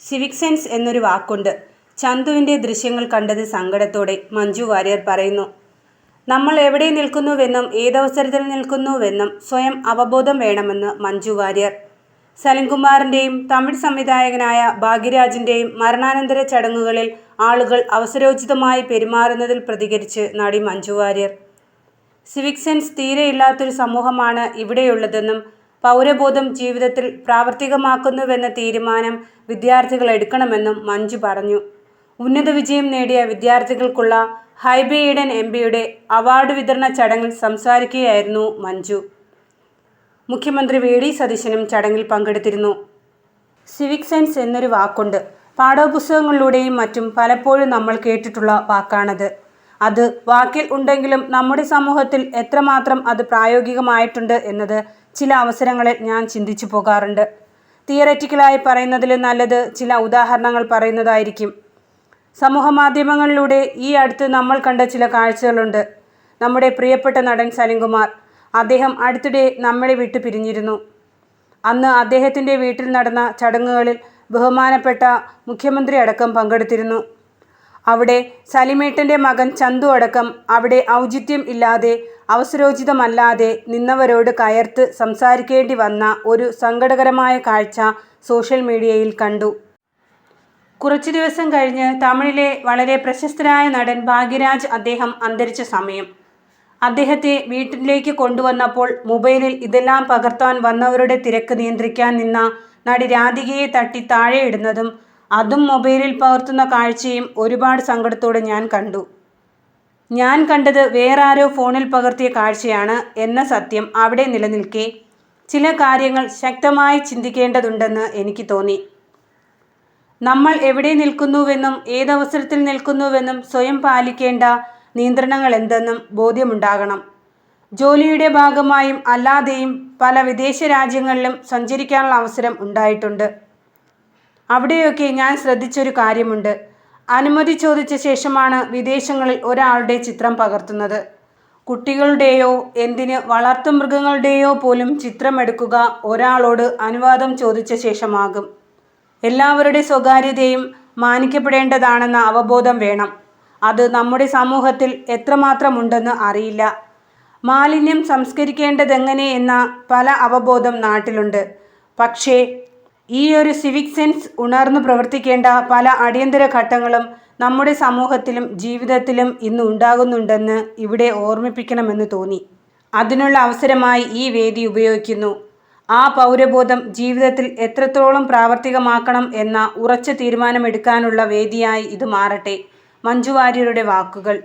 Civic sense എന്നൊരു വാക്കുണ്ട്. ചന്തുവിൻ്റെ ദൃശ്യങ്ങൾ കണ്ടത് സങ്കടത്തോടെ മഞ്ജു വാര്യർ പറയുന്നു. നമ്മൾ എവിടെ നിൽക്കുന്നുവെന്നും ഏതവസരത്തിൽ നിൽക്കുന്നുവെന്നും സ്വയം അവബോധം വേണമെന്ന് മഞ്ജു വാര്യർ. സലിംകുമാറിൻ്റെയും തമിഴ് സംവിധായകനായ ഭാഗ്യരാജിൻ്റെയും മരണാനന്തര ചടങ്ങുകളിൽ ആളുകൾ അവസരോചിതമായി പെരുമാറുന്നതിൽ പ്രതികരിച്ച് നടി മഞ്ജു വാര്യർ. സിവിക് സെൻസ് തീരെയില്ലാത്തൊരു സമൂഹമാണ് ഇവിടെയുള്ളതെന്നും പൗരബോധം ജീവിതത്തിൽ പ്രാവർത്തികമാക്കുന്നുവെന്ന തീരുമാനം വിദ്യാർത്ഥികൾ എടുക്കണമെന്നും മഞ്ജു പറഞ്ഞു. ഉന്നത വിജയം നേടിയ വിദ്യാർത്ഥികൾക്കുള്ള ഹൈബി ഈഡൻ എംപിയുടെ അവാർഡ് വിതരണ ചടങ്ങിൽ സംസാരിക്കുകയായിരുന്നു മഞ്ജു. മുഖ്യമന്ത്രി വി.ഡി. സതീശനും ചടങ്ങിൽ പങ്കെടുത്തിരുന്നു. സിവിക് സെൻസ് എന്നൊരു വാക്കുണ്ട്. പാഠപുസ്തകങ്ങളിലൂടെയും മറ്റും പലപ്പോഴും നമ്മൾ കേട്ടിട്ടുള്ള വാക്കാണത്. അത് വാക്കിൽ ഉണ്ടെങ്കിലും നമ്മുടെ സമൂഹത്തിൽ എത്രമാത്രം അത് പ്രായോഗികമായിട്ടുണ്ട് എന്നത് ചില അവസരങ്ങളിൽ ഞാൻ ചിന്തിച്ചു പോകാറുണ്ട്. തിയററ്റിക്കലായി പറയുന്നതിലും നല്ലത് ചില ഉദാഹരണങ്ങൾ പറയുന്നതായിരിക്കും. സമൂഹമാധ്യമങ്ങളിലൂടെ ഈ അടുത്ത് നമ്മൾ കണ്ട ചില കാഴ്ചകളുണ്ട്. നമ്മുടെ പ്രിയപ്പെട്ട നടൻ സലിംകുമാർ, അദ്ദേഹം അടുത്തിടെ നമ്മളെ വിട്ടു പിരിഞ്ഞിരുന്നു. അന്ന് അദ്ദേഹത്തിൻ്റെ വീട്ടിൽ നടന്ന ചടങ്ങുകളിൽ ബഹുമാനപ്പെട്ട മുഖ്യമന്ത്രി അടക്കം പങ്കെടുത്തിരുന്നു. അവിടെ സലിമേട്ടൻ്റെ മകൻ ചന്തു അടക്കം അവിടെ ഔചിത്യം ഇല്ലാതെ അവസരോചിതമല്ലാതെ നിന്നവരോട് കയർത്ത് സംസാരിക്കേണ്ടി വന്ന ഒരു സങ്കടകരമായ കാഴ്ച സോഷ്യൽ മീഡിയയിൽ കണ്ടു. കുറച്ചു ദിവസം കഴിഞ്ഞ് തമിഴിലെ വളരെ പ്രശസ്തനായ നടൻ ഭാഗ്യരാജ് അദ്ദേഹം അന്തരിച്ച സമയം. അദ്ദേഹത്തെ വീട്ടിലേക്ക് കൊണ്ടുവന്നപ്പോൾ മൊബൈലിൽ ഇതെല്ലാം പകർത്താൻ വന്നവരുടെ തിരക്ക് നിയന്ത്രിക്കാൻ നിന്ന നടി രാധികയെ തട്ടി താഴെയിടുന്നതും അതും മൊബൈലിൽ പകർത്തുന്ന കാഴ്ചയും ഒരുപാട് സങ്കടത്തോടെ ഞാൻ കണ്ടു. ഞാൻ കണ്ടത് വേറാരോ ഫോണിൽ പകർത്തിയ കാഴ്ചയാണ് എന്ന സത്യം അവിടെ നിലനിൽക്കെ ചില കാര്യങ്ങൾ ശക്തമായി ചിന്തിക്കേണ്ടതുണ്ടെന്ന് എനിക്ക് തോന്നി. നമ്മൾ എവിടെ നിൽക്കുന്നുവെന്നും ഏതവസരത്തിൽ നിൽക്കുന്നുവെന്നും സ്വയം പാലിക്കേണ്ട നിയന്ത്രണങ്ങൾ എന്തെന്നും ബോധ്യമുണ്ടാകണം. ജോലിയുടെ ഭാഗമായും അല്ലാതെയും പല വിദേശ രാജ്യങ്ങളിലും സഞ്ചരിക്കാനുള്ള അവസരം ഉണ്ടായിട്ടുണ്ട്. അവിടെയൊക്കെ ഞാൻ ശ്രദ്ധിച്ചൊരു കാര്യമുണ്ട്. അനുമതി ചോദിച്ച ശേഷമാണ് വിദേശങ്ങളിൽ ഒരാളുടെ ചിത്രം പകർത്തുന്നത്. കുട്ടികളുടെയോ എന്തിന് വളർത്തുമൃഗങ്ങളുടെയോ പോലും ചിത്രമെടുക്കുക ഒരാളോട് അനുവാദം ചോദിച്ച ശേഷമാകും. എല്ലാവരുടെ സ്വകാര്യതയും മാനിക്കപ്പെടേണ്ടതാണെന്ന അവബോധം വേണം. അത് നമ്മുടെ സമൂഹത്തിൽ എത്രമാത്രമുണ്ടെന്ന് അറിയില്ല. മാലിന്യം സംസ്കരിക്കേണ്ടതെങ്ങനെ എന്ന പല അവബോധം നാട്ടിലുണ്ട്. പക്ഷേ ഈ ഒരു സിവിക് സെൻസ് ഉണർന്നു പ്രവർത്തിക്കേണ്ട പല അടിയന്തര ഘട്ടങ്ങളും നമ്മുടെ സമൂഹത്തിലും ജീവിതത്തിലും ഇന്ന് ഉണ്ടാകുന്നുണ്ടെന്ന് ഇവിടെ ഓർമ്മിപ്പിക്കണമെന്ന് തോന്നി. അതിനുള്ള അവസരമായി ഈ വേദി ഉപയോഗിക്കുന്നു. ആ പൗരബോധം ജീവിതത്തിൽ എത്രത്തോളം പ്രാവർത്തികമാക്കണം എന്ന ഉറച്ച തീരുമാനമെടുക്കാനുള്ള വേദിയായി ഇത് മാറട്ടെ. മഞ്ജു വാര്യരുടെ വാക്കുകൾ.